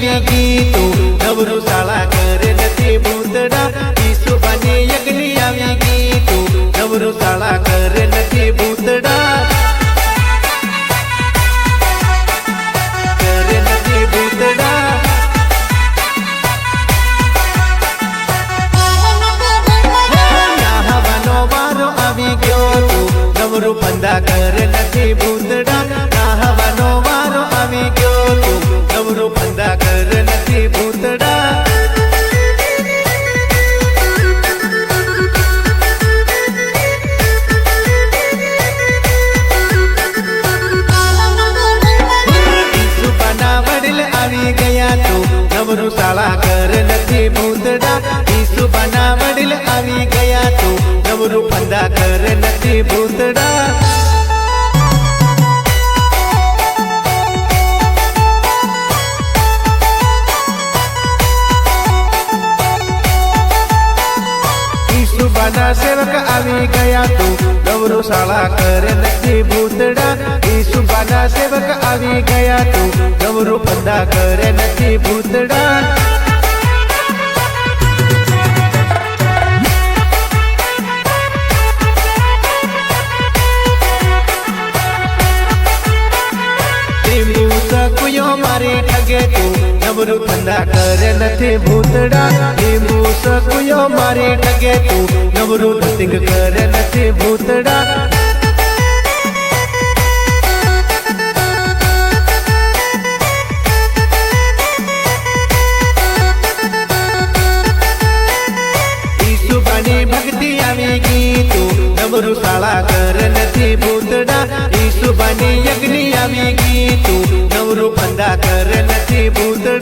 આવી ગીતું નવરું શાળા કરે નથી ભૂતડા ઈસુબાની યજ્ઞ આવી ગીતું નવરું શાળા કરે નથી ભૂતડા કરે નથી ભૂતડા નાહવાનો વારો આવી ગયો નવરું પંદા કરે નથી ભૂતડા નાહવાનો વારો આવી ગયો નવરું પંદા કરે નથી ભૂતડા ઈસુબાના વડીલ આવી ગયા નવરું શાળા કરે નથી ભૂતડા ઈસુબાના વડીલ આવી ગયા નવરું પંદા કરે નથી ભૂતડા ઈસુબાના સેવક આવી ગયા નવરું શાળા કરે નથી ભૂતડા ઈસુબાના સેવક આવી ગયા નવરું પંદા કરે નથી ભૂતડા મારી ઠગે નવરું પંદા કરે નથી ભૂતડા લીંબુ સકુયો મારી ઠગે નવરું ધતિંગ કરે નથી ભૂતડા ઈસુબાની ભક્તિ આવી ગીતું નવરું શાળા કરે નથી ભૂતડા ઈસુબાની યજ્ઞ આવી ગીતું નવરું પંદા કરે નથી ભૂતડા